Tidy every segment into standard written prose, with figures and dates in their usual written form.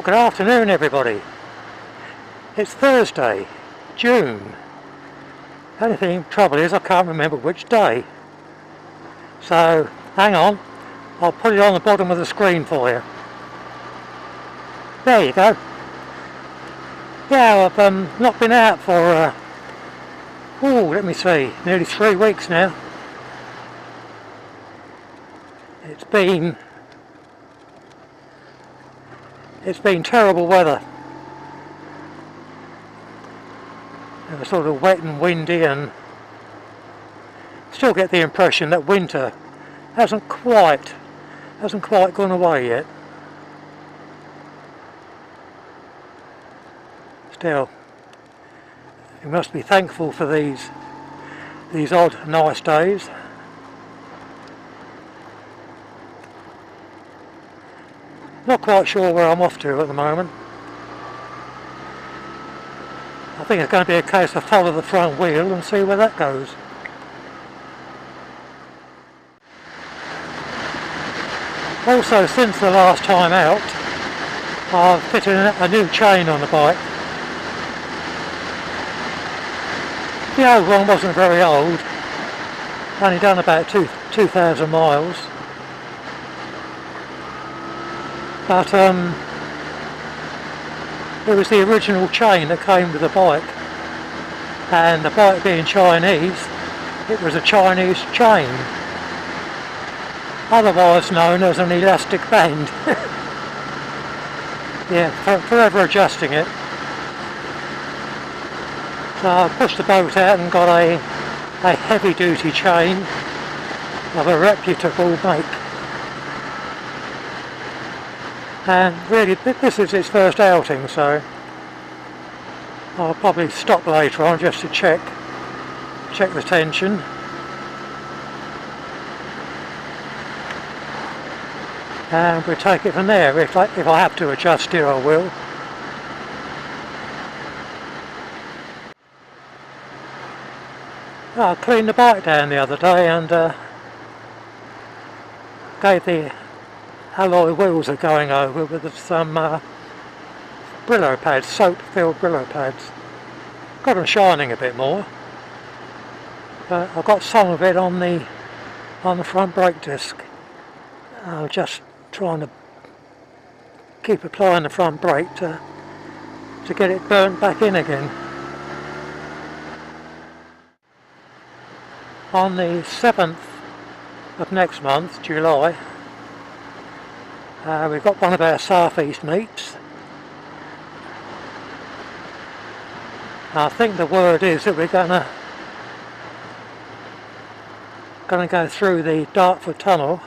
Good afternoon, everybody. It's Thursday, June. Only thing, trouble is I can't remember which day. So, hang on, I'll put it on the bottom of the screen for you. There you go. Yeah, I've not been out for, let me see, nearly 3 weeks now. It's been terrible weather. It was sort of wet and windy, and still get the impression that winter hasn't quite gone away yet. Still, you must be thankful for these odd nice days. Not quite sure where I'm off to at the moment. I think it's going to be a case of follow the front wheel and see where that goes. Also, since the last time out, I've fitted a new chain on the bike. The old one wasn't very old, only done about 2,000 miles. But it was the original chain that came with the bike, and the bike being Chinese, it was a Chinese chain, otherwise known as an elastic band. Yeah, forever adjusting it. So I pushed the boat out and got a heavy duty chain of a reputable make. And really this is its first outing, so I'll probably stop later on just to check the tension. And we'll take it from there. If I have to adjust it, I will. I cleaned the bike down the other day and gave the alloy wheels are going over with some Brillo pads, soap-filled Brillo pads. Got them shining a bit more, but I got some of it on the front brake disc. I'm just trying to keep applying the front brake to get it burnt back in again. On the 7th of next month, July, we've got one of our Southeast meets. I think the word is that we're gonna go through the Dartford Tunnel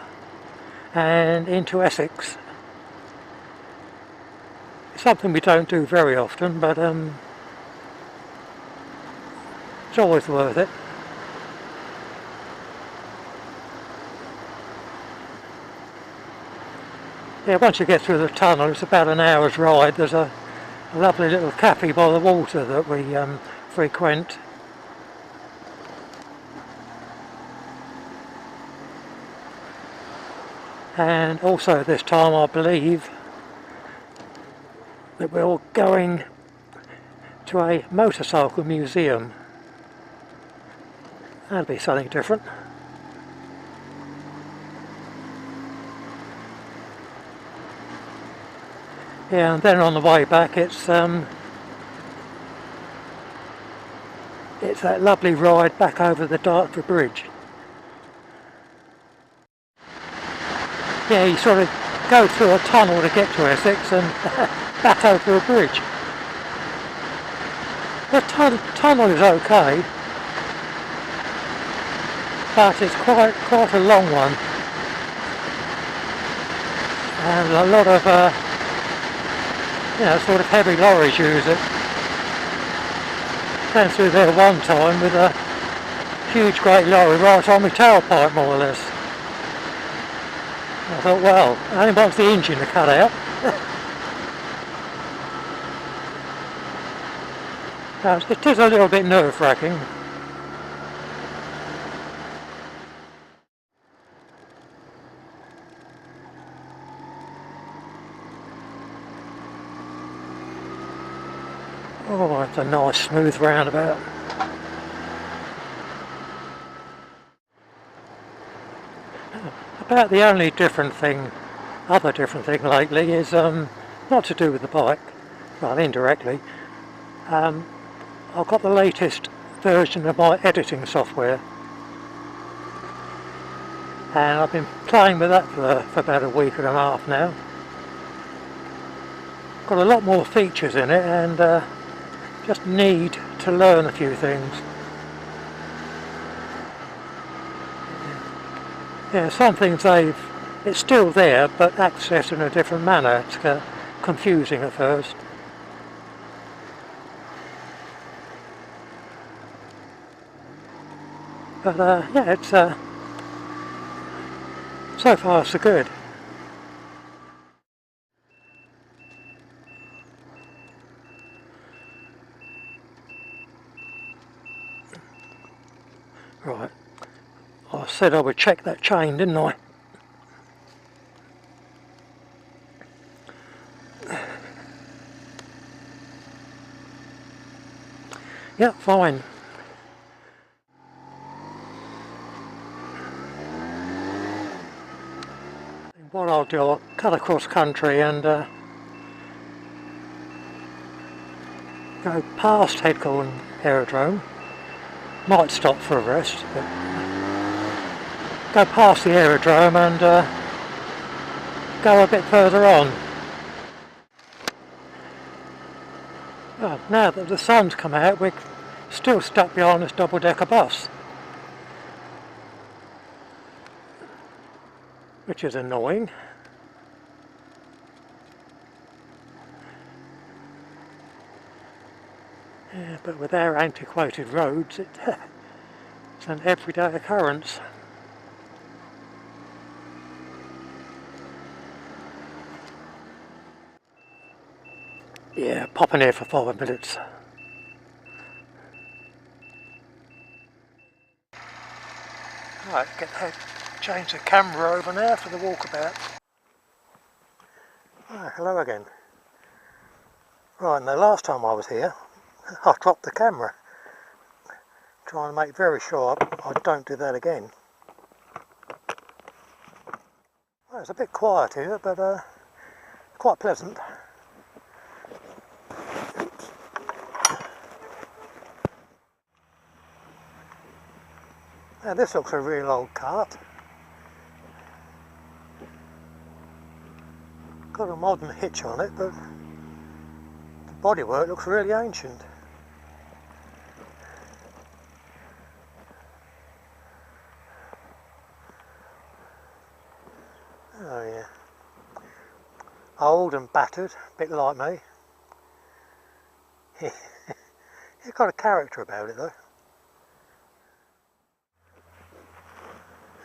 and into Essex. It's something we don't do very often, but it's always worth it. Yeah, once you get through the tunnel, it's about an hour's ride. There's a lovely little cafe by the water that we frequent. And also this time I believe that we're all going to a motorcycle museum. That'll be something different. Yeah, and then on the way back it's that lovely ride back over the Dartford Bridge. Yeah, you sort of go through a tunnel to get to Essex and back over a bridge. The tunnel is okay, but it's quite a long one, and a lot of sort of heavy lorries use it. Came through there one time with a huge great lorry right on my tailpipe, more or less. I thought, well, I only wants the engine to cut out. It is a little bit nerve-wracking. Oh, it's a nice smooth roundabout. About the only other different thing lately is not to do with the bike, well, indirectly. I've got the latest version of my editing software, and I've been playing with that for about a week and a half now. Got a lot more features in it, and just need to learn a few things. Yeah, some things it's still there, but accessed in a different manner. It's confusing at first. But yeah, it's so far so good. Right, I said I would check that chain, didn't I? Yeah, fine. What I'll do, I'll cut across country and go past Headcorn Aerodrome. Might stop for a rest, but go past the aerodrome and go a bit further on. Well, now that the sun's come out, we're still stuck behind this double-decker bus, which is annoying. Yeah, but with our antiquated roads, it's an everyday occurrence. Yeah, popping here for 5 minutes. Right, change the camera over now for the walkabout. Oh, hello again. Right, and the last time I was here, I dropped the camera. Trying to make very sure I don't do that again. Well, it's a bit quiet here, but quite pleasant. Now this looks a real old cart. Got a modern hitch on it, but the bodywork looks really ancient. Oh yeah. Old and battered, a bit like me. It's got a character about it though.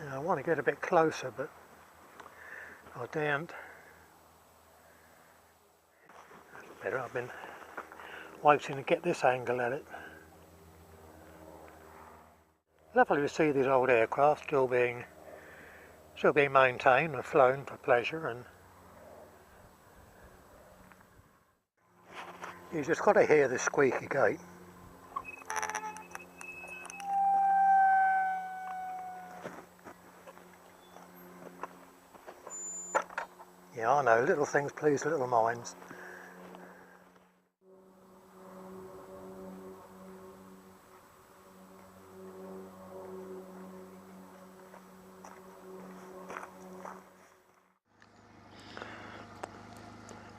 Yeah, I want to get a bit closer, but I daren't. That's better, I've been waiting to get this angle at it. Lovely to see these old aircraft still being maintained and flown for pleasure, and you just got to hear the squeaky gate. Yeah, I know, little things please little minds.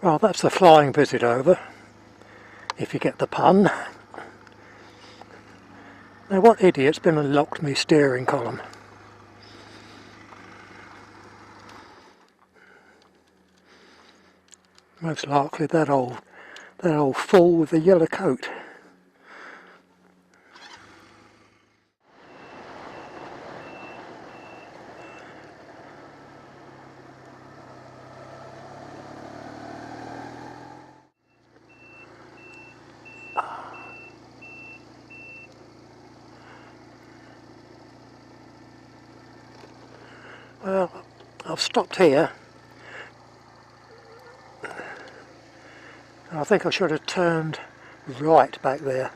Well, that's the flying visit over, if you get the pun. Now what idiot's been and locked me steering column? Most likely that old fool with the yellow coat. Well, I've stopped here. I think I should have turned right back there.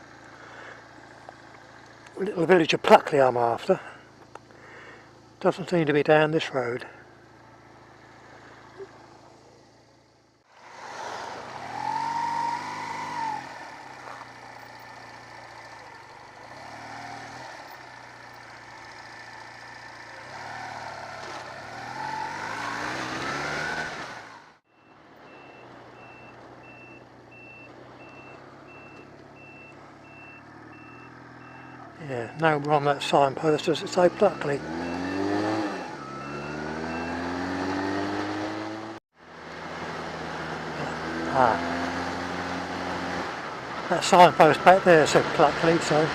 Little village of Pluckley I'm after. Doesn't seem to be down this road. Yeah, nowhere on that signpost does it say Pluckley. Ah, that signpost back there said Pluckley, so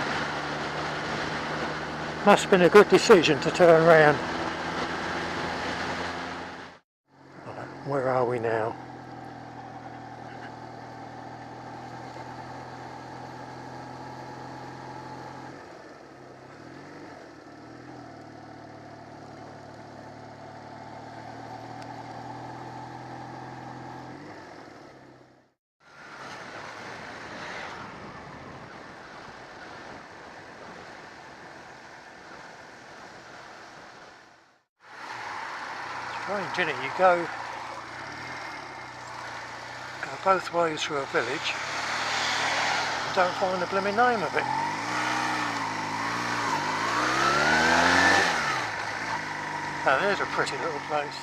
must have been a good decision to turn round. Where are we now? Strange, isn't it? You go both ways through a village and don't find the blooming name of it. Now there's a pretty little place.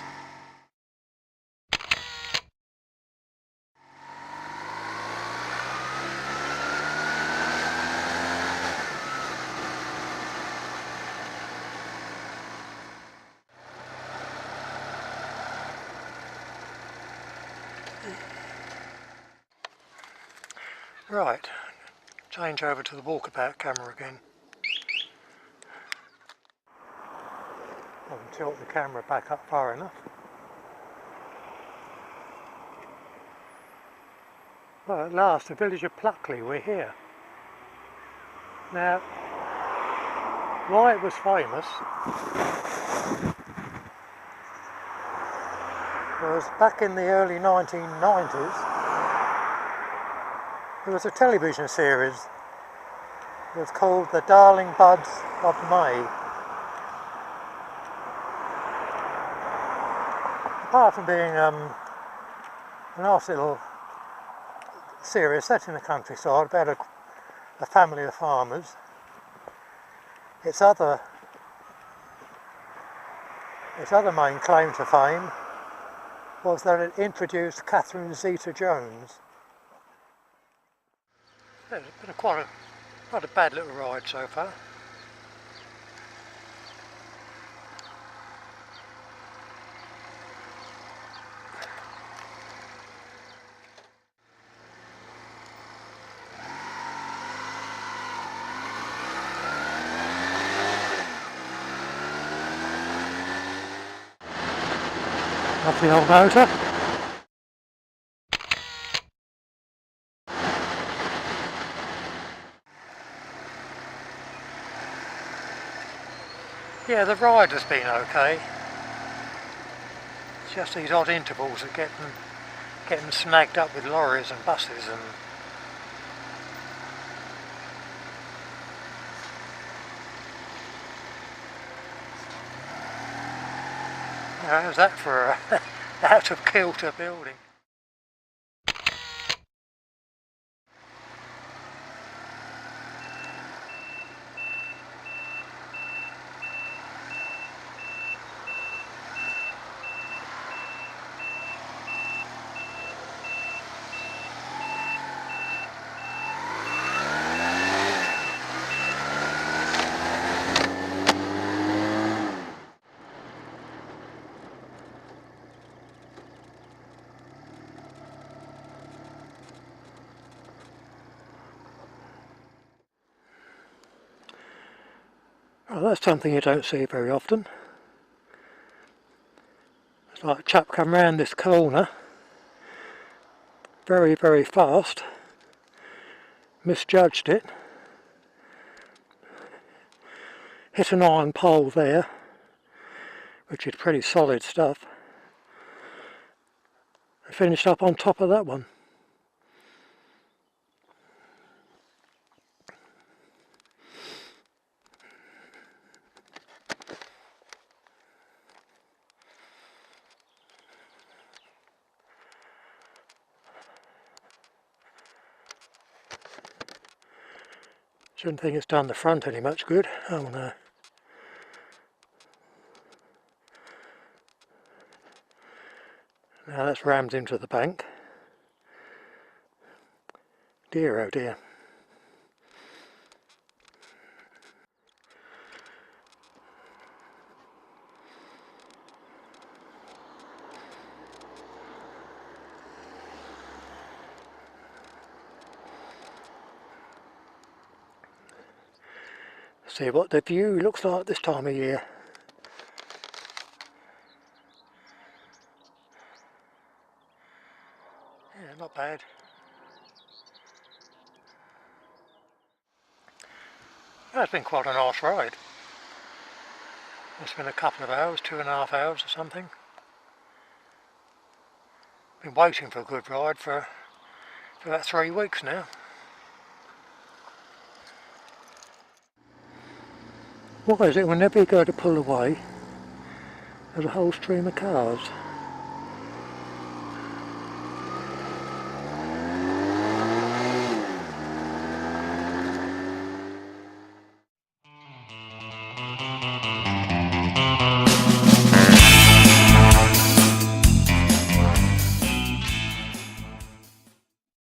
Right, change over to the walkabout camera again. I can tilt the camera back up far enough. Well, at last, the village of Pluckley, we're here. Now, why it was famous was back in the early 1990s, there was a television series. It was called The Darling Buds of May. Apart from being a nice little series set in the countryside about a family of farmers, its other main claim to fame was that it introduced Catherine Zeta-Jones. It's been quite a bad little ride so far. Lovely old motor. Yeah, the ride has been okay. It's just these odd intervals that get them snagged up with lorries and buses and how's that for a out of kilter building? Well, that's something you don't see very often. It's like a chap come round this corner very, very fast, misjudged it, hit an iron pole there, which is pretty solid stuff, and finished up on top of that one. Shouldn't think it's done the front any much good. Oh no. Now that's rammed into the bank. Dear oh dear. See what the view looks like this time of year. Yeah, not bad. That's been quite a nice ride. It's been a couple of hours, 2.5 hours or something. Been waiting for a good ride for about 3 weeks now. Why is it whenever you go to pull away, there's a whole stream of cars?